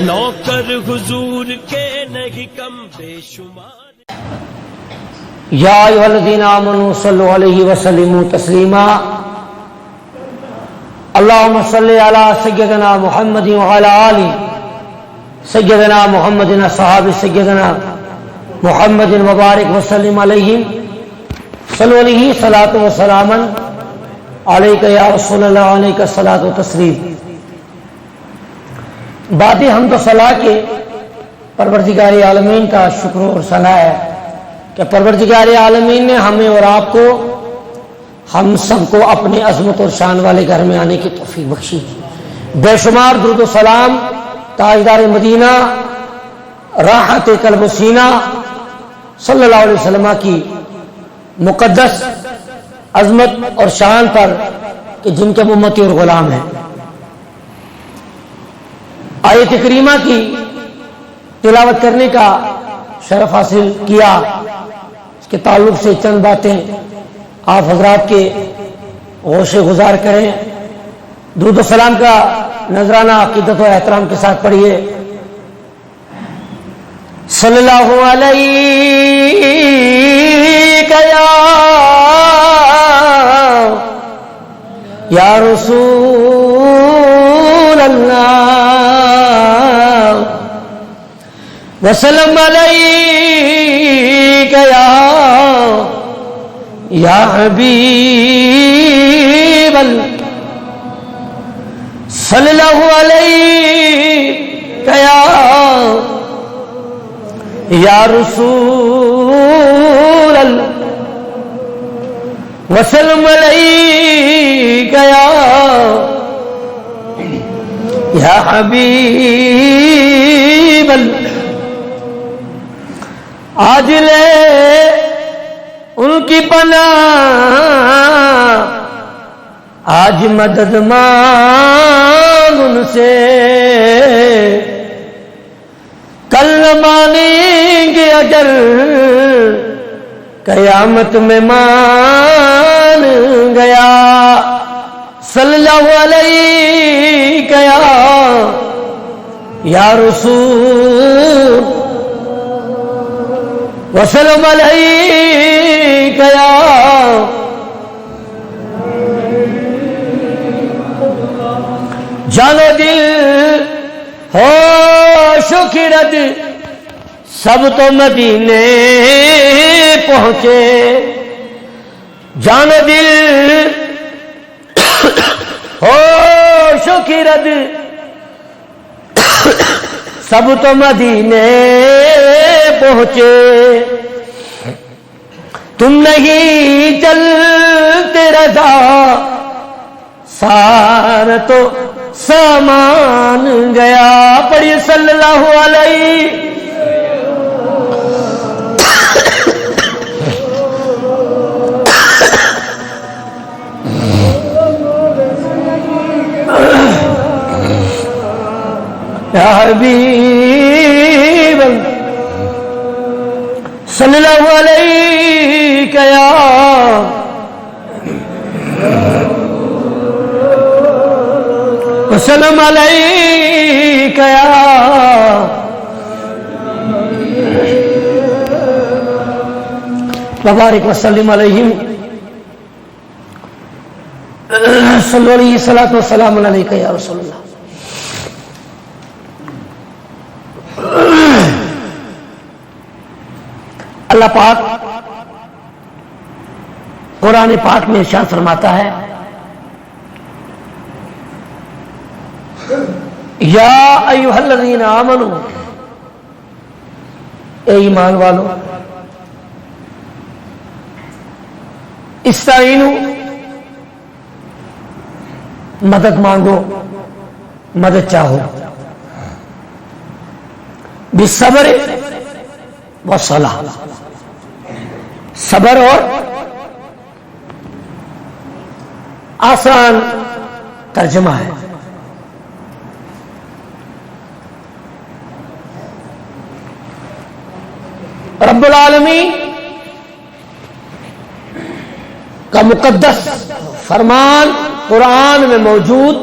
نوکر حضور کے نہیں کم بے شمار. یا ایھا الذین آمنوا صلوا علیہ وسلموا تسلیما. اللہم صلی علی سیدنا محمد وعلی آل سیدنا محمد اصحاب سیدنا محمد مبارک وسلم علیہم. صلو علیہ صلاۃ و سلاما علیک یا رسول اللہ علیک صلاۃ و تسلیم. بعد حمد و ثنا کے پروردگار عالمین کا شکر اور ثنا ہے کہ پروردگار عالمین نے ہمیں اور آپ کو، ہم سب کو اپنے عظمت اور شان والے گھر میں آنے کی توفیق بخشی. بے شمار درود و سلام تاجدار مدینہ راحت قلب و سینہ صلی اللہ علیہ وسلم کی مقدس عظمت اور شان پر کہ جن کے امتی اور غلام ہیں. آیت کریمہ کی تلاوت کرنے کا شرف حاصل کیا. اس کے تعلق سے چند باتیں آپ حضرات کے غوش گزار کریں. درود و سلام کا نذرانہ عقیدت و احترام کے ساتھ پڑھیے. صلی اللہ علیہ یا رسول اللہ وسلم علیک یا حبیب اللہ. صلی اللہ علیک یا رسول اللہ وسلم علیک یا حبیب اللہ. آج لے ان کی پناہ، آج مدد مانگ ان سے، کل مانیں گے اگر قیامت میں مان گیا. صلی اللہ علیہ یا رسول وسلم علیک یا جان و دل ہوش و خرد سب تو مدینے پہنچے. جان و دل ہوش و خرد سب تو مدینے پہنچے. تم نہیں چلتے رضا سارا تو سامان گیا. پڑھیے صلی اللہ علیہ یا حبیب صلی اللہ علیہ یا وسلم علیک یا وبارک وسلم علیہم. صلی علیہ الصلوۃ والسلام علیک یا رسول اللہ. اللہ پاک قرآن پاک میں ارشاد فرماتا ہے یا ایھا الذین آمنوا، اے ایمان والو، استعینوا، مدد مانگو، مدد چاہو، بالصبر والصلاۃ، صبر اور آسان ترجمہ ہے. رب العالمین کا مقدس فرمان قرآن میں موجود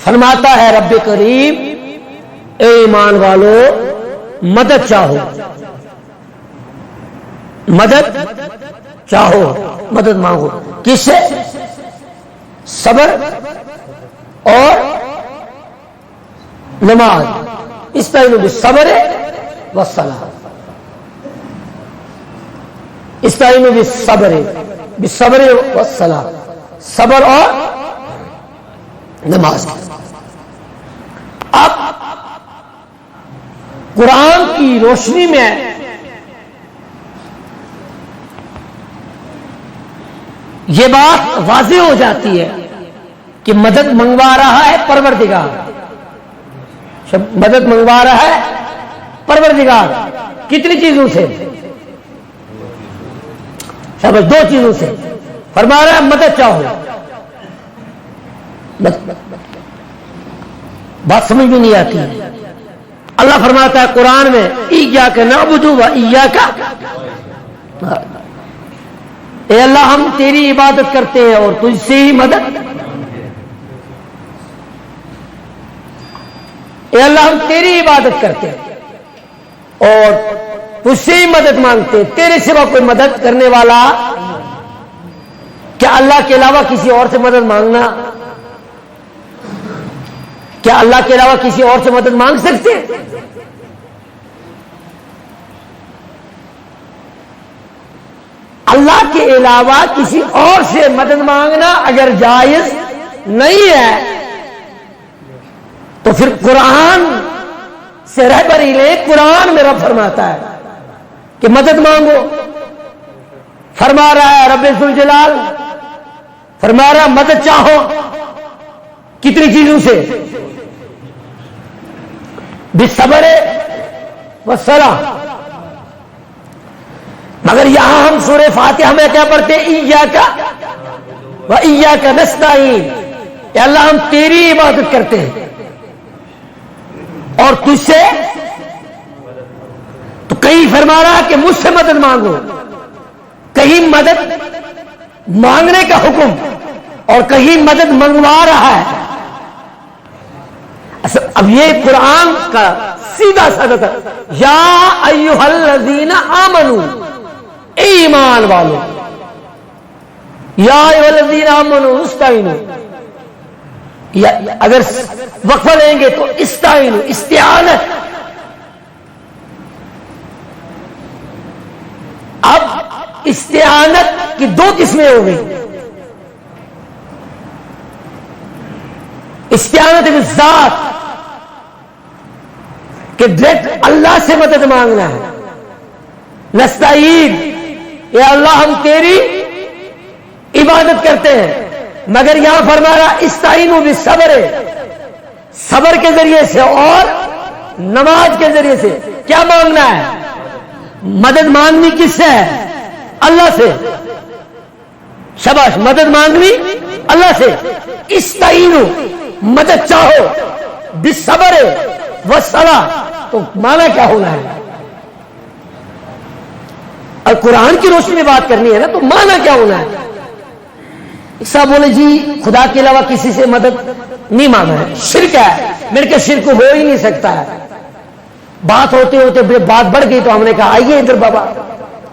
فرماتا ہے رب کریم اے ایمان والو مدد چاہو، مدد چاہو، مدد مانگو، کس سے؟ صبر اور نماز۔ استعینوا بالصبر والصلاۃ، استعینوا بالصبر والصلاۃ، صبر اور نماز۔ اب قرآن کی روشنی میں یہ بات واضح ہو جاتی ہے کہ مدد منگوا رہا ہے پروردگار، مدد منگوا رہا ہے پروردگار کتنی چیزوں سے؟ شاباش، دو چیزوں سے۔ فرما رہا ہے مدد چاہو، بات سمجھ میں نہیں آتی ہے۔ اللہ فرماتا ہے قرآن میں ایاک نعبد و ایاک، اے اللہ ہم تیری عبادت کرتے ہیں اور تجھ سے ہی مدد، اے اللہ ہم تیری عبادت کرتے ہیں اور تجھ سے ہی مدد مانگتے ہیں، تیرے سوا کوئی مدد کرنے والا، کیا اللہ کے علاوہ کسی اور سے مدد مانگنا، کیا اللہ کے علاوہ کسی اور سے مدد مانگ سکتے ہیں؟ اللہ کے علاوہ کسی اور سے مدد مانگنا اگر جائز نہیں ہے تو پھر قرآن سے رہبری لے۔ قرآن میں رب فرماتا ہے کہ مدد مانگو، فرما رہا ہے رب ذوالجلال، فرما رہا ہے مدد چاہو، کتنی چیزوں سے؟ بالصبر والصلاۃ۔ مگر یہاں ہم سورہ فاتحہ میں کیا پڑھتے ہیں؟ ایاک و ایاک نستعین، اے اللہ ہم تیری عبادت کرتے ہیں اور تجھ سے، تو کہیں فرما رہا کہ مجھ سے مدد مانگو، کہیں مدد مانگنے کا حکم اور کہیں مدد منگوا رہا ہے۔ اب یہ قرآن کا سیدھا سادہ تھا، یا ایھا الذین آمنوا، اے ایمان والو، یا ایھا الذین آمنوا استعینوا، اگر وقفہ لیں گے تو استعینوا، استعانت۔ اب استعانت کی دو قسمیں ہو گئی، استعانت بالذات کہ ڈائریکٹ اللہ سے مدد مانگنا ہے، نستعین، یا اللہ ہم تیری عبادت کرتے ہیں، مگر یہاں فرما رہا استعینوا بالصبر، صبر کے ذریعے سے اور نماز کے ذریعے سے کیا مانگنا ہے؟ مدد مانگنی کس سے ہے؟ اللہ سے۔ شاباش، مدد مانگنی اللہ سے۔ استعینوا، مدد چاہو، بالصبر والصلاۃ، تو مانا کیا ہونا ہے؟ اور قرآن کی روشنی میں بات کرنی ہے نا، تو مانا کیا ہونا ہے؟ صاحب بولے جی خدا کے علاوہ کسی سے مدد نہیں مانگنا ہے، شرک ہے، میرے کے شرک ہو ہی نہیں سکتا ہے۔ بات ہوتے ہوتے بات بڑھ گئی تو ہم نے کہا آئیے ادھر بابا،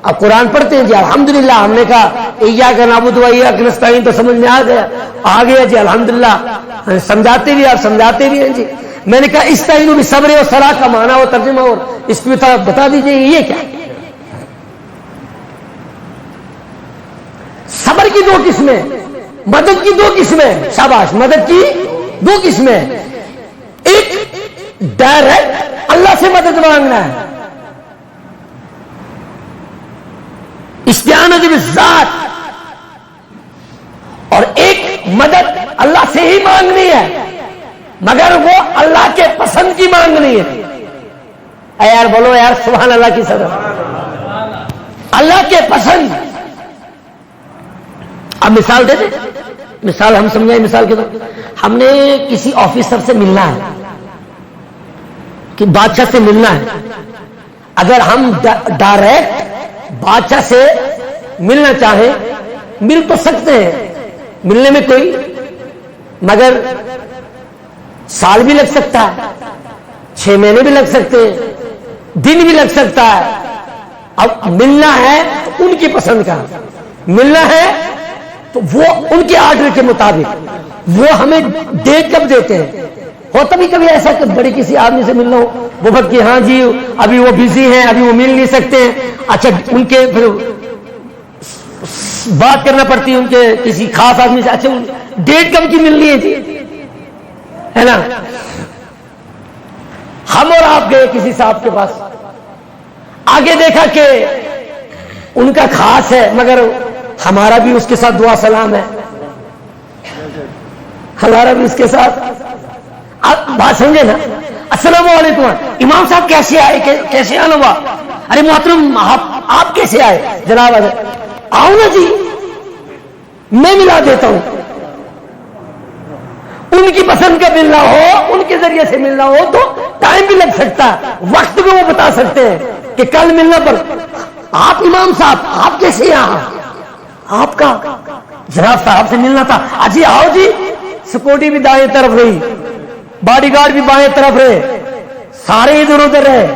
اب قرآن پڑھتے ہیں جی، الحمدللہ۔ ہم نے کہا ایاک نعبد و ایاک نستعین تو سمجھ میں آ گیا جی، الحمدللہ، سمجھاتے بھی آپ سمجھاتے بھی ہیں جی۔ میں نے کہا استعینوا بالصبر والصلاۃ کا معنی اور ترجمہ اور اس پہ بتا دیجئے یہ کیا؟ صبر کی دو قسمیں، مدد کی دو قسمیں، شاباش، مدد کی دو قسمیں، ایک ڈائریکٹ اللہ سے مدد مانگنا ہے، استعانت بالذات، اور ایک مدد اللہ سے ہی مانگنی ہے مگر وہ اللہ کے پسند کی مانگنی ہے۔ اے یار بولو یار سبحان اللہ کی صدر، اللہ کے پسند۔ اب مثال دے دیں، مثال ہم سمجھائیں، مثال کے طور ہم نے کسی آفیسر سے ملنا ہے، کہ بادشاہ سے ملنا ہے، اگر ہم ڈائریکٹ بادشاہ سے ملنا چاہیں مل تو سکتے ہیں، ملنے میں کوئی، مگر سال بھی لگ سکتا ہے، 6 مہینے بھی لگ سکتے ہیں, دن بھی لگ سکتا ہے. اب ملنا ہے تو ان کی پسند کا, ملنا ہے تو وہ ان کے آرڈر کے مطابق وہ ہمیں ڈیٹ کب دیتے ہیں. ہوتا بھی کبھی ایسا کہ بڑے کسی آدمی سے ملنا ہو, وہ بات کہ ہاں جی ابھی وہ بزی ہیں, ابھی وہ مل نہیں سکتے ہیں. اچھا ان کے پھر بات کرنا پڑتی ہے ان کے کسی خاص آدمی سے, اچھا ڈیٹ کب کی ملنی ہے جی, ہے نا. ہم اور آپ گئے کسی صاحب کے پاس, آگے دیکھا کہ ان کا خاص ہے مگر ہمارا بھی اس کے ساتھ دعا سلام ہے, ہمارا بھی اس کے ساتھ. آپ بات سمجھے نا, السلام علیکم امام صاحب کیسے آئے, کیسے آنا ہوا, ارے محترم آپ کیسے آئے جناب, آؤ نا جی میں ملا دیتا ہوں. ان کی پسند کا ملنا ہو, ان کے ذریعے سے ملنا ہو تو ٹائم بھی لگ سکتا ہے, وقت بھی وہ بتا سکتے ہیں کہ کل ملنا پر. آپ امام صاحب آپ کیسے یہاں, آپ کا جناب صاحب سے ملنا تھا, اجی آؤ جی. سکیورٹی بھی دائیں طرف رہی, باڈی گارڈ بھی بائیں طرف رہے, سارے ادھر ادھر رہے,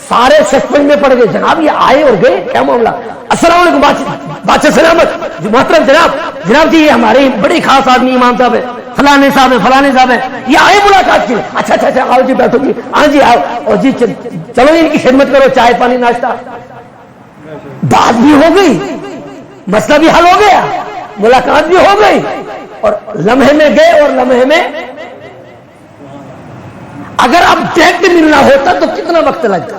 سارے سسپینڈ میں پڑ گئے. جناب یہ آئے اور گئے, کیا معاملہ, السلام علیکم بادشاہ سلامت, محترم جناب جی یہ ہمارے بڑے خاص آدمی امام صاحب ہے, فلانے صاحب ہے, فلانے صاحب ہے, یہ آئے ملاقات کی. اچھا اچھا اچھا آؤ جی بیٹھو جی, ہاں جی آؤ, اور جی چلو ان کی خدمت کرو, چائے پانی ناشتہ. بات بھی ہو گئی, مسئلہ بھی حل ہو گیا, ملاقات بھی ہو گئی, اور لمحے میں گئے. اور لمحے میں اگر اب ڈائریکٹ ملنا ہوتا تو کتنا وقت لگتا.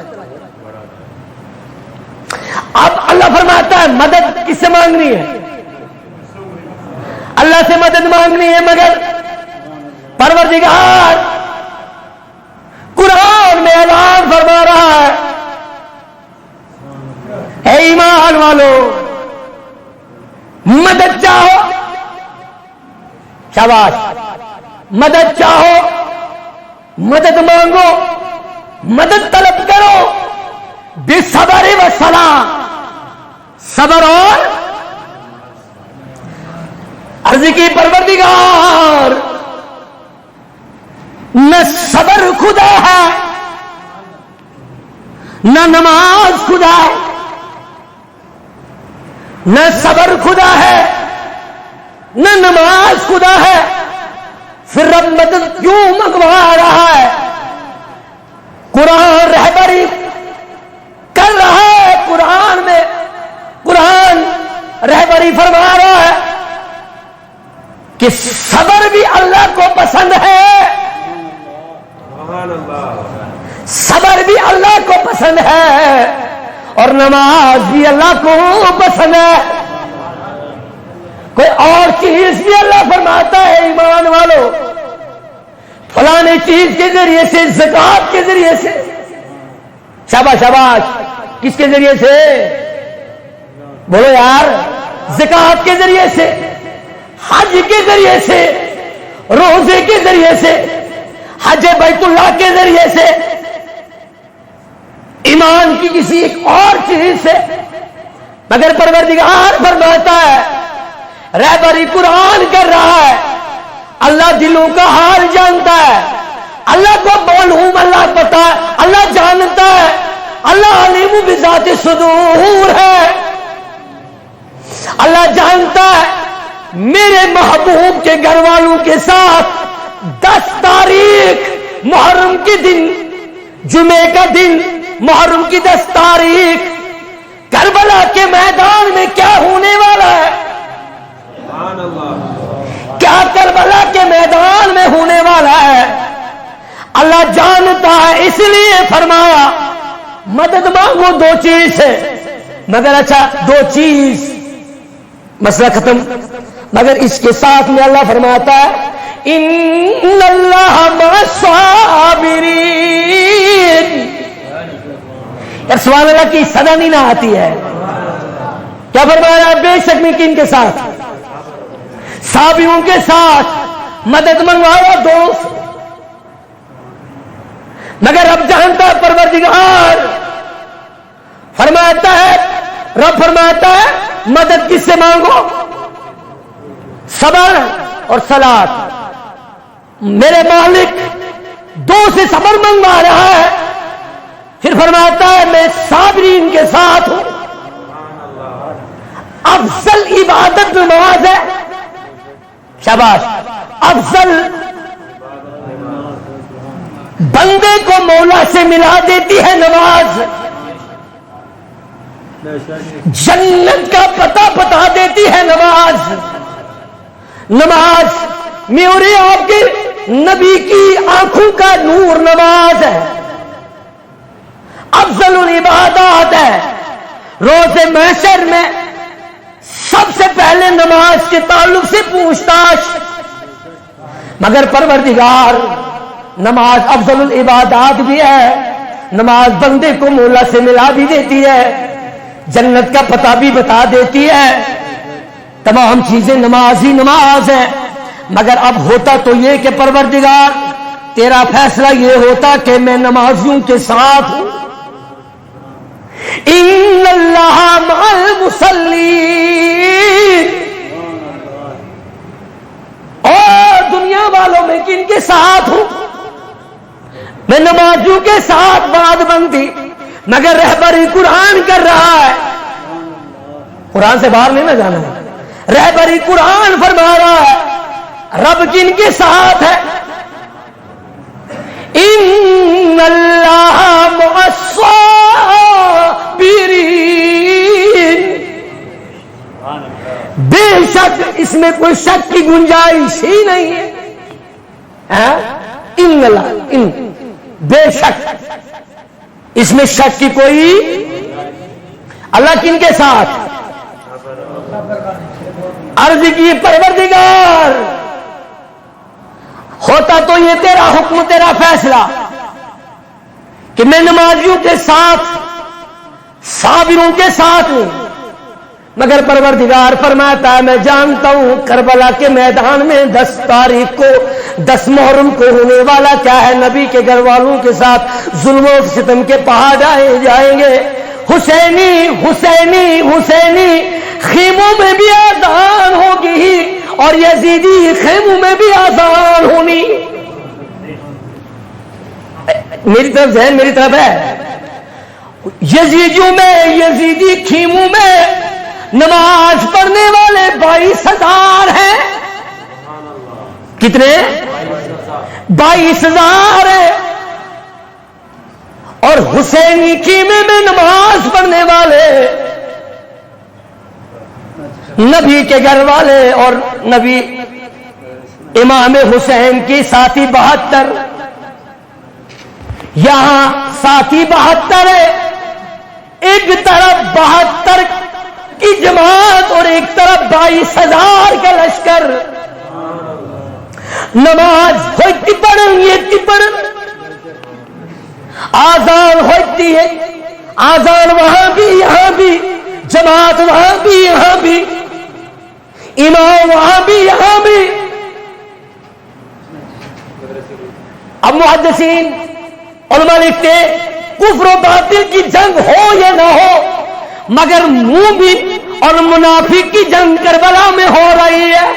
اب اللہ فرماتا ہے مدد کس سے مانگنی ہے, اللہ سے مدد مانگنی ہے, مگر پروردگار قرآن میں اعلان فرما رہا ہے, اے ایمان والو مدد چاہو, شاباش, مدد چاہو, مدد مانگو, مدد طلب کرو, بالصبر والصلاۃ, صبر اور عرض کی پروردگار نہ صبر خدا ہے نہ نماز خدا ہے, نہ صبر خدا ہے نہ نماز خدا ہے. پھر رب مدد کیوں منگوا رہا ہے, قرآن رہبری کر رہا ہے, قرآن میں قرآن رہبری فرما رہا ہے کہ صبر بھی اللہ کو پسند ہے, صبر بھی اللہ کو پسند ہے, اور نماز بھی اللہ کو پسند ہے. کوئی اور چیز بھی اللہ فرماتا ہے ایمان والو, فلانے چیز کے ذریعے سے, زکات کے ذریعے سے, شاباش شاباش, کس کے ذریعے سے بولو یار, زکات کے ذریعے سے, حج کے ذریعے سے, روزے کے ذریعے سے, حج بیت اللہ کے ذریعے سے, ایمان کی کسی ایک اور چیز سے. مگر پروردگار فرماتا ہے رہبری قرآن کر رہا ہے, اللہ دلوں کا حال جانتا ہے, اللہ کو معلوم, اللہ پتا ہے, اللہ جانتا ہے, اللہ علیم بذات صدور ہے. اللہ جانتا ہے میرے محبوب کے گھر والوں کے ساتھ 10 تاریخ محرم کے دن, جمعے کا دن, محرم کی 10 تاریخ کربلا کے میدان میں کیا ہونے والا ہے, کیا کربلا کے میدان میں ہونے والا ہے, اللہ جانتا ہے. اس لیے فرمایا مدد مانگو 2 چیز سے, مگر اچھا 2 چیز, مسئلہ ختم. مگر اس کے ساتھ میں اللہ فرماتا ہے ان اللہ مع الصابرین. یار سبحان اللہ کی صدا نہیں نہ آتی ہے, کیا فرمایا, بے شک میں کن کے ساتھ, صابروں کے ساتھ مدد منگواؤ 2. مگر رب جانتا ہے, پروردگار فرماتا ہے, رب فرماتا ہے مدد کس سے مانگو, صبر اور صلاۃ. میرے مالک دو سے صبر منگوا رہا ہے، پھر فرماتا ہے میں صابرین کے ساتھ ہوں۔ افضل عبادت نماز ہے، شاباش، افضل بندے کو مولا سے ملا دیتی ہے نماز، جنت کا پتہ بتا دیتی ہے نماز۔ نماز میرے آپ کے نبی کی آنکھوں کا نور نماز ہے، افضل العبادات ہے۔ روز محشر میں سب سے پہلے نماز کے تعلق سے پوچھ تاچھ، مگر پروردگار نماز افضل العبادات بھی ہے، نماز بندے کو مولا سے ملا بھی دیتی ہے، جنت کا پتہ بھی بتا دیتی ہے، تمام چیزیں نماز ہی نماز ہے۔ مگر اب ہوتا تو یہ کہ پروردگار تیرا فیصلہ یہ ہوتا کہ میں نمازیوں کے ساتھ ہوں، ان اللہ مع المصلین، اور دنیا والوں میں کن کے ساتھ ہوں؟ میں نمازیوں کے ساتھ بات بنتی، مگر رہبری قرآن کر رہا ہے، قرآن سے باہر نہیں نہ جانا ہے، رہبری قرآن فرما رہا ہے رب کن کے ساتھ ہے؟ ان اللہ مع الصابرین، بے شک اس میں کوئی شک کی گنجائش ہی نہیں ہے، ان اللہ، ان بے شک اس میں شک کی کوئی، اللہ کن کے ساتھ؟ عرض کی پروردگار ہوتا تو یہ تیرا حکم، تیرا فیصلہ کہ میں نمازیوں کے ساتھ صابروں کے ساتھ ہوں، مگر پروردگار فرماتا ہے میں جانتا ہوں کربلا کے میدان میں 10 تاریخ کو 10 محرم کو ہونے والا کیا ہے، نبی کے گھر والوں کے ساتھ ظلم و ستم کے پہاڑ ڈھائے جائیں گے، حسینی حسینی حسینی خیموں میں بھی آذان ہوگی اور یزیدی خیموں میں بھی آذان ہونی۔ میری طرف ذہن میری طرف ہے، یزیدیوں میں، یزیدی خیموں میں نماز پڑھنے والے 22,000 ہیں، کتنے؟ 22,000 ہیں، اور حسینی خیمے میں نماز پڑھنے والے نبی کے گھر والے اور نبی امام حسین کی ساتھی 72، یہاں ساتھی 72 ہے، ایک طرف 72 کی جماعت اور ایک طرف 22,000 کا لشکر، نماز ہوتی پڑھیں یہ پڑھ، آذان ہوتی ہے، آذان وہاں بھی یہاں بھی، جماعت وہاں بھی یہاں بھی، امام وہاں بھی یہاں بھی۔ اب محدثین علماء لکھتے کفر و باطل کی جنگ ہو یا نہ ہو، مگر مومن اور منافق کی جنگ کربلا میں ہو رہی ہے۔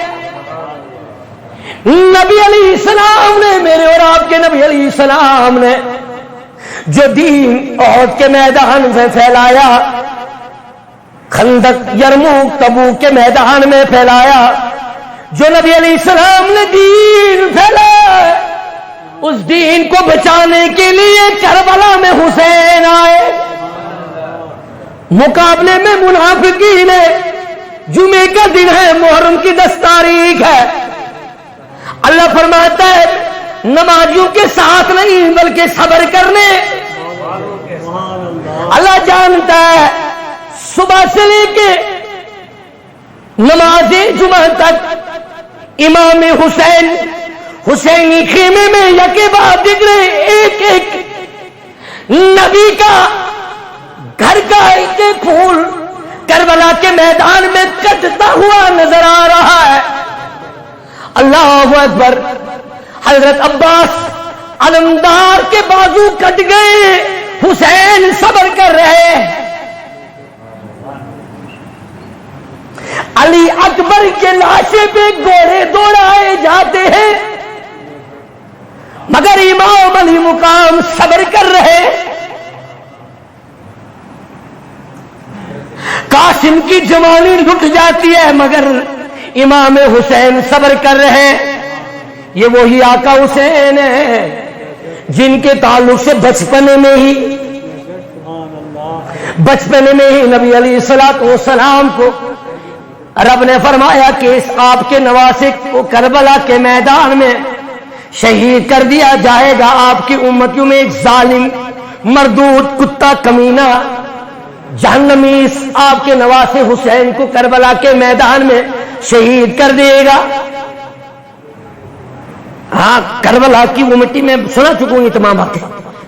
نبی علیہ السلام نے، میرے اور آپ کے نبی علیہ السلام نے جو دین احد کے میدان میں پھیلایا، خندق، یرموک، تبوک کے میدان میں پھیلایا، جو نبی علیہ السلام نے دین پھیلایا، اس دین کو بچانے کے لیے کربلا میں حسین آئے، مقابلے میں منافقین ہے۔ جمعے کا دن ہے، محرم کی 10 تاریخ ہے، اللہ فرماتا ہے نمازیوں کے ساتھ نہیں بلکہ صبر کرنے، اللہ جانتا ہے صبح سے لے کے نماز جمعہ تک امام حسین حسینی خیمے میں یکے بعد دیگرے ایک ایک نبی کا گھر کا ایک ایک پھول کربلا کے میدان میں کٹتا ہوا نظر آ رہا ہے۔ اللہ اکبر، حضرت عباس علمدار کے بازو کٹ گئے، حسین صبر کر رہے، علی اکبر کے لاشے پہ گھوڑے دوڑائے جاتے ہیں، مگر امام علی مقام صبر کر رہے، قاسم کی جوانی لٹ جاتی ہے مگر امام حسین صبر کر رہے۔ یہ وہی آقا حسین ہے جن کے تعلق سے بچپنے میں ہی نبی علیہ الصلوۃ والسلام کو رب نے فرمایا کہ اس آپ کے نواسے کو کربلا کے میدان میں شہید کر دیا جائے گا۔ آپ کی امتیوں میں ایک ظالم مردود کتا کمینہ جہنمی آپ کے نواسے حسین کو کربلا کے میدان میں شہید کر دے گا۔ ہاں، کربلا کی وہ مٹی میں سنا چکا ہوں یہ تمام باتیں،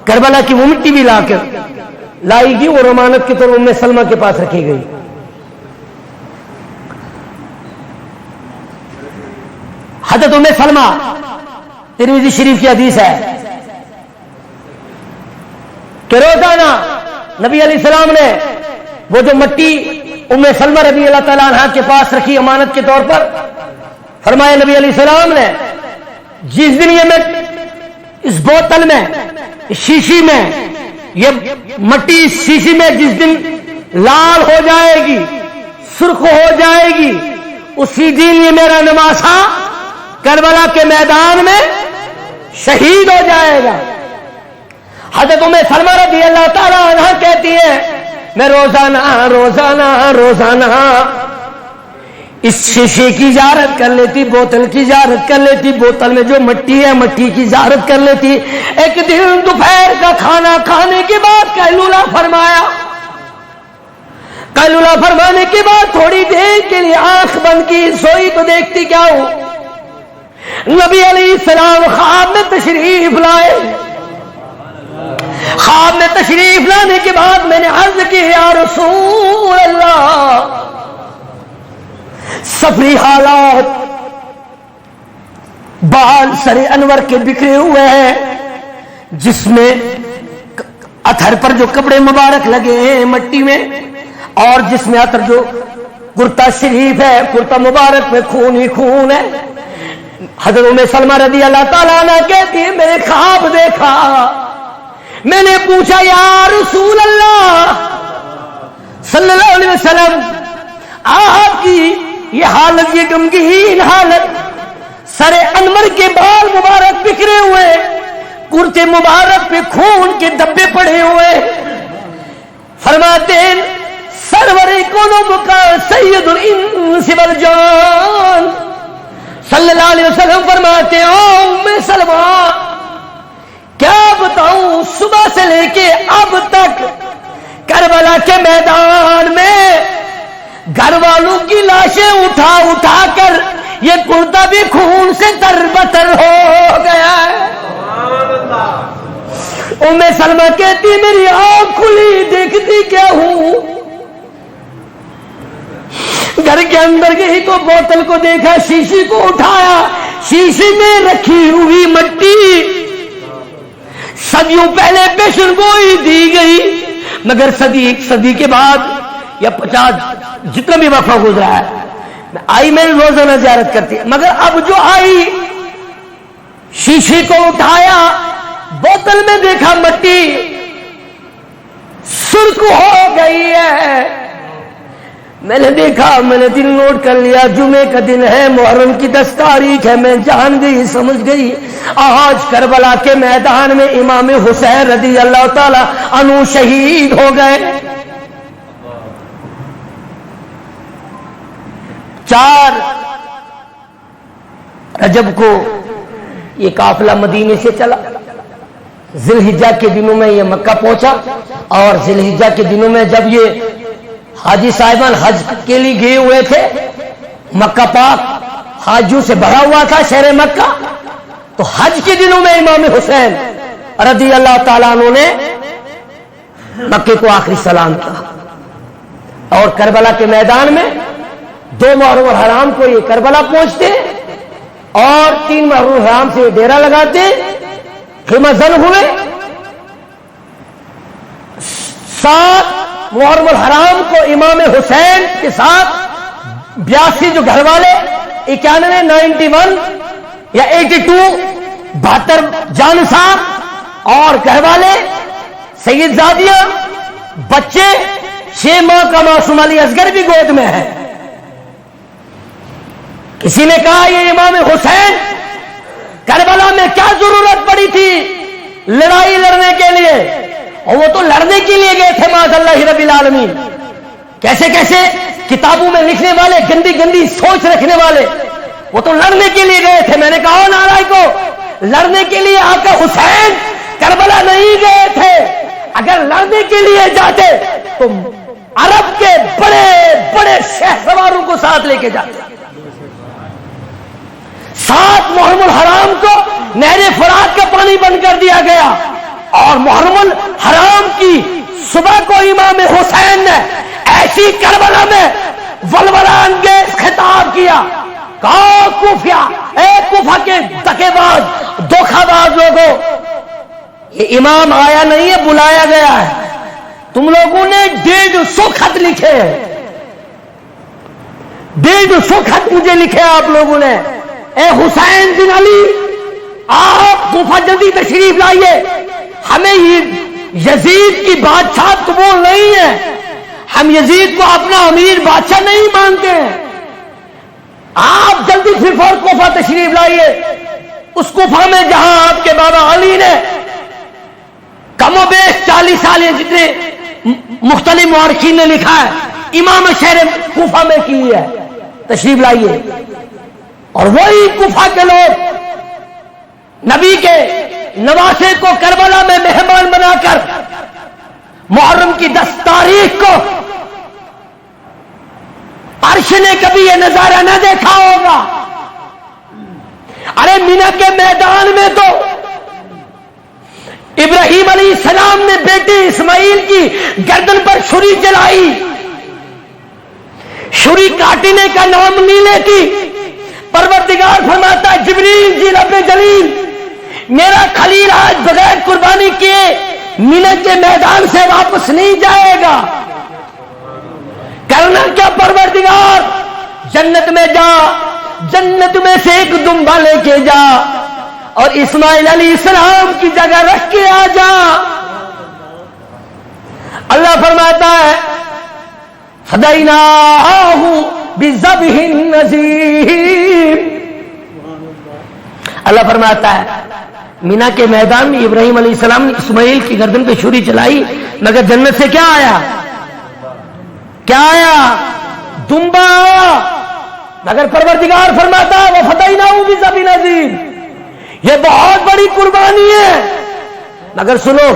کربلا کی وہ مٹی بھی لا کر لائی گئی اور امانت کے طور ام سلمہ کے پاس رکھی گئی۔ حضرت ام سلمہ، ترمذی شریف کی حدیث ہے کہ روزانہ نبی علیہ السلام نے وہ جو مٹی ام سلمہ رضی اللہ تعالیٰ عنہ کے پاس رکھی امانت کے طور پر، فرمایا نبی علیہ السلام نے جس دن یہ میں اس بوتل میں شیشی میں یہ مٹی شیشی میں جس دن لال ہو جائے گی، سرخ ہو جائے گی، اسی دن یہ میرا نواسا کربلا کے میدان میں شہید ہو جائے گا۔ حضرت ام سلمہ رضی اللہ تعالیٰ عنہ کہتی ہے میں روزانہ اس شیشے کی زیارت کر لیتی، بوتل کی زیارت کر لیتی، بوتل میں جو مٹی ہے مٹی کی زیارت کر لیتی۔ ایک دن دوپہر کا کھانا کھانے کے بعد قیلولہ فرمایا، قیلولہ فرمانے کے بعد تھوڑی دیر کے لیے آنکھ بند کی، سوئی تو دیکھتی کیا ہو، نبی علیہ السلام خواب میں تشریف لائے۔ خواب میں تشریف لانے کے بعد میں نے عرض کی یا رسول اللہ، سفری حالات، بال سر انور کے بکھرے ہوئے ہیں، جس میں اتھر پر جو کپڑے مبارک لگے ہیں مٹی میں، اور جس میں اتھر جو کرتا شریف ہے، کرتا مبارک میں خون ہی خون ہے۔ حضرت ام سلمہ رضی اللہ تعالیٰ عنہ کہتی ہے میں نے خواب دیکھا، میں نے پوچھا یا رسول اللہ صلی اللہ علیہ وسلم، آپ کی یہ حالت، یہ غمگین حالت، سر انور کے بال مبارک بکھرے ہوئے، کرتے مبارک پہ خون کے دبے پڑے ہوئے، فرماتے ہیں سرور کونوں کا سید الانس والجان صلی اللہ علیہ وسلم فرماتے ہیں ام سلمہ کیا بتاؤں، صبح سے لے کے اب تک کربلا کے میدان میں گھر والوں کی لاشیں اٹھا اٹھا کر یہ کرتا بھی خون سے تربتر ہو گیا ہے۔ ام سلمہ کہتی میری آنکھ کھلی، دیکھتی کیا ہوں، گھر کے اندر گئی تو بوتل کو دیکھا، شیشی کو اٹھایا، شیشی میں رکھی ہوئی مٹی صدیوں پہلے پیشن گوئی دی گئی، مگر صدی کے بعد یا 50 جتنا بھی وقفہ گزرا ہے آئی، میں روزانہ زیارت کرتی ہے، مگر اب جو آئی شیشے کو اٹھایا، بوتل میں دیکھا مٹی سرخ ہو گئی ہے۔ میں نے دیکھا، میں نے دن نوٹ کر لیا، جمعے کا دن ہے، محرم کی 10 تاریخ ہے، میں جان گئی، سمجھ گئی آج کربلا کے میدان میں امام حسین رضی اللہ تعالی عنہ شہید ہو گئے۔ 4 رجب کو یہ قافلہ مدینے سے چلا، ذی الحجہ کے دنوں میں یہ مکہ پہنچا، اور ذی الحجہ کے دنوں میں جب یہ حاجی صاحبان حج کے لیے گئے ہوئے تھے، مکہ پاک حاجیوں سے بھرا ہوا تھا شہر مکہ، تو حج کے دنوں میں امام حسین رضی اللہ تعالیٰ عنہ نے مکے کو آخری سلام کیا، اور کربلا کے میدان میں 2 محرم الحرام کو یہ کربلا پہنچتے، اور 3 محرم الحرام سے یہ ڈیرا لگاتے، خیمہ زن ہوئے، 7 محرم الحرام کو امام حسین کے ساتھ 82 جو گھر والے 91 یا 82 72 جانصاف اور گھروالے، سید زادیہ، بچے، 6 ماہ کا معصوم علی اصغر بھی گود میں ہے۔ کسی نے کہا یہ امام حسین کربلا میں کیا ضرورت پڑی تھی لڑائی لڑنے کے لیے؟ اور وہ تو لڑنے کے لیے گئے تھے معاذ اللہ رب العالمین۔ کیسے کیسے کتابوں میں لکھنے والے، گندی گندی سوچ رکھنے والے، وہ تو لڑنے کے لیے گئے تھے۔ میں نے کہا ناراض کو لڑنے کے لیے آقا حسین کربلا نہیں گئے تھے۔ اگر لڑنے کے لیے جاتے تو عرب کے بڑے بڑے شہ سواروں کو ساتھ لے کے جاتے۔ 7 محرم الحرام کو نہر فرات کا پانی بند کر دیا گیا، اور محرم الحرام کی صبح کو امام حسین نے ایسی کربلا میں ولولہ انگیز خطاب کیا، کہا کوفہ، اے کوفہ کے دکے باز، دھوکہ باز لوگوں، یہ امام آیا نہیں ہے، بلایا گیا ہے۔ تم لوگوں نے 150 خط لکھے، 150 خط مجھے لکھے آپ لوگوں نے۔ اے حسین بن علی، آپ کوفہ جلدی تشریف لائیے، ہمیں یزید کی بادشاہ قبول نہیں ہے، ہم یزید کو اپنا امیر بادشاہ نہیں مانتے ہیں، آپ جلدی پھر فور کوفہ تشریف لائیے۔ اس کوفہ میں جہاں آپ کے بابا علی نے کم و بیش 40 سال جتنے مختلف مورخین نے لکھا ہے امام شہر کوفہ میں کی ہے، تشریف لائیے۔ اور وہی کوفہ کے لوگ نبی کے نواسے کو کربلا میں مہمان بنا کر محرم کی 10 تاریخ کو، عرش نے کبھی یہ نظارہ نہ دیکھا ہوگا، ارے مینا کے میدان میں تو ابراہیم علیہ السلام نے بیٹے اسماعیل کی گردن پر چھری چلائی، چھری کاٹنے کا نام نہیں لیتی۔ پروردگار فرماتا ہے جبریل جی رب جلیل، میرا خلیل آج بغیر قربانی کیے مینا کے میدان سے واپس نہیں جائے گا۔ کرنا کیا پروردگار؟ جنت میں جا، جنت میں سے ایک دمبا لے کے جا اور اسماعیل علیہ السلام کی جگہ رکھ کے آ جا۔ اللہ فرماتا ہے فدیناہ بذبح نذیر، اللہ فرماتا ہے مینا کے میدان میں ابراہیم علیہ السلام نے اسماعیل کی گردن پہ چھری چلائی، مگر جنت سے کیا آیا؟ کیا آیا؟ دمبا آیا۔ مگر پروردگار فرماتا ہے وَفَدَيْنَاهُ بِذَبْحٍ عَظِيمٍ، یہ بہت بڑی قربانی ہے۔ مگر سنو،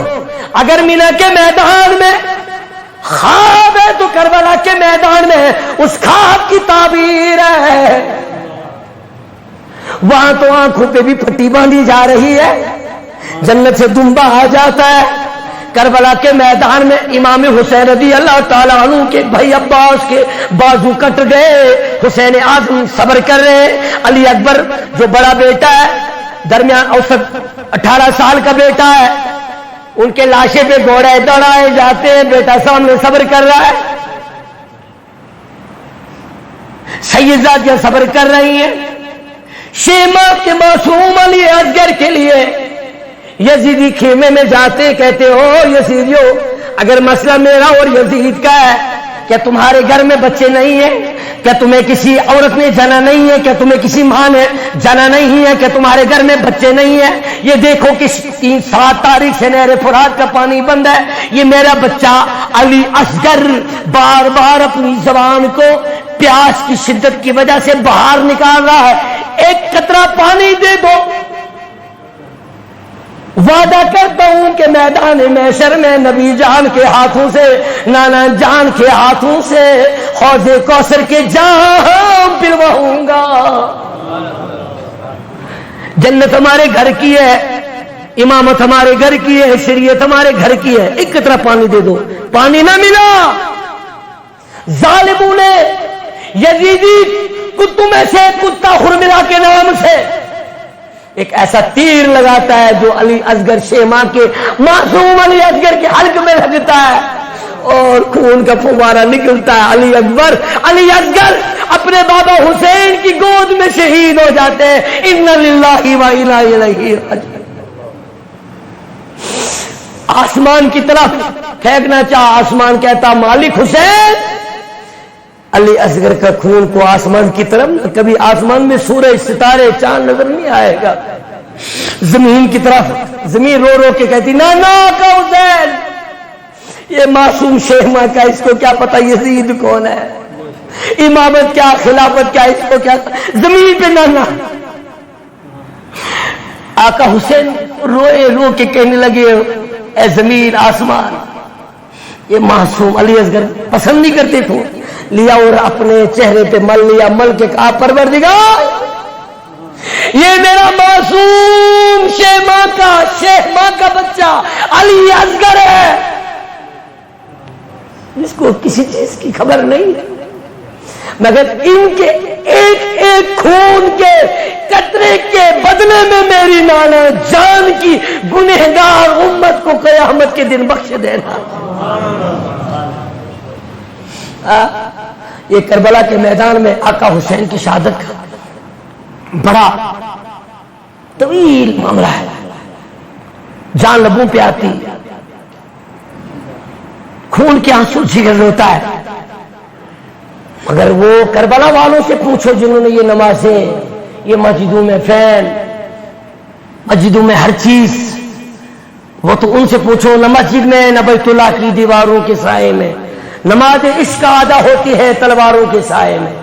اگر مینا کے میدان میں خواب ہے تو کربلا کے میدان میں اس خواب کی تعبیر ہے۔ وہاں تو آنکھوں پہ بھی پٹی باندھی جا رہی ہے، جنت سے دمبا آ جاتا ہے۔ کربلا کے میدان میں امام حسین رضی اللہ تعالیٰ عنہ کے بھائی عباس کے بازو کٹ گئے، حسین اعظم صبر کر رہے، علی اکبر جو بڑا بیٹا ہے، درمیان اوسط 18 سال کا بیٹا ہے، ان کے لاشے پہ گھوڑے دوڑائے جاتے ہیں، بیٹا سامنے صبر کر رہا ہے، سیدزادیاں صبر کر رہی ہیں۔ شیما کے معصوم علی اصغر کے لیے یزیدی خیمے میں جاتے، کہتے ہو یزیدیو، اگر مسئلہ میرا اور یزید کا ہے، کیا تمہارے گھر میں بچے نہیں ہیں؟ کیا تمہیں کسی عورت نے جنا نہیں ہے؟ کیا تمہیں کسی ماں نے جنا نہیں ہے؟ کیا تمہارے گھر میں بچے نہیں ہیں؟ یہ دیکھو کہ 7 تاریخ سے نہر فرات کا پانی بند ہے، یہ میرا بچہ علی اصغر بار بار اپنی زبان کو پیاس کی شدت کی وجہ سے باہر نکال رہا ہے، ایک قطرہ پانی دے دو۔ وعدہ کرتا ہوں کہ میدان محشر میں نبی جان کے ہاتھوں سے، نانا جان کے ہاتھوں سے حوض کوثر کے جام پلواؤں گا۔ جنت ہمارے گھر کی ہے، امامت ہمارے گھر کی ہے، شریعت ہمارے گھر کی ہے، ایک قطرہ پانی دے دو۔ پانی نہ ملا، ظالموں نے یزیدی کتوں میں سے کتا حرملا کے نام سے ایک ایسا تیر لگاتا ہے جو علی اصغر شیما کے معصوم علی اصغر کے حلق میں لگتا ہے، اور خون کا فوارہ نکلتا ہے. علی اکبر، علی اصغر اپنے بابا حسین کی گود میں شہید ہو جاتے ہیں. انا للہ و انا الیہ راجعون. آسمان کی طرف پھینکنا چاہا، آسمان کہتا مالک حسین. علی اصغر کا خون کو آسمان کی طرف، کبھی آسمان میں سورج ستارے چاند نظر نہیں آئے گا. زمین کی طرف، زمین رو رو کے کہتی نانا کا حسین، یہ معصوم شہما کا، اس کو کیا پتا یزید کون ہے، امامت کیا، خلافت کیا، اس کو کیا. زمین پہ نانا. آقا حسین روئے رو کے کہنے لگے اے زمین آسمان، یہ معصوم. علی اصغر پسند نہیں کرتے تھے، لیا اور اپنے چہرے پہ مل لیا، مل کے کہا پروردگار یہ میرا معصوم شیخ ماں کا بچہ علی اصغر ہے، اس کو کسی چیز کی خبر نہیں مگر ان کے ایک ایک خون کے قطرے کے بدلے میں میری نانا جان کی گنہگار امت کو قیامت کے دن بخش دینا. یہ کربلا کے میدان میں آقا حسین کی شہادت کا بڑا طویل معاملہ ہے. جان لبوں پہ آتی، خون کے آنسو جگر ہوتا ہے. مگر وہ کربلا والوں سے پوچھو جنہوں نے یہ نمازیں، یہ مسجدوں میں فین، مسجدوں میں ہر چیز، وہ تو ان سے پوچھو نہ مسجد میں نہ بیت اللہ کی دیواروں کے سائے میں. نماز عشق ادا ہوتی ہے تلواروں کے سائے میں.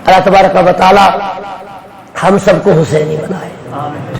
اللہ تبارک و تعالی ہم سب کو حسینی بنائے.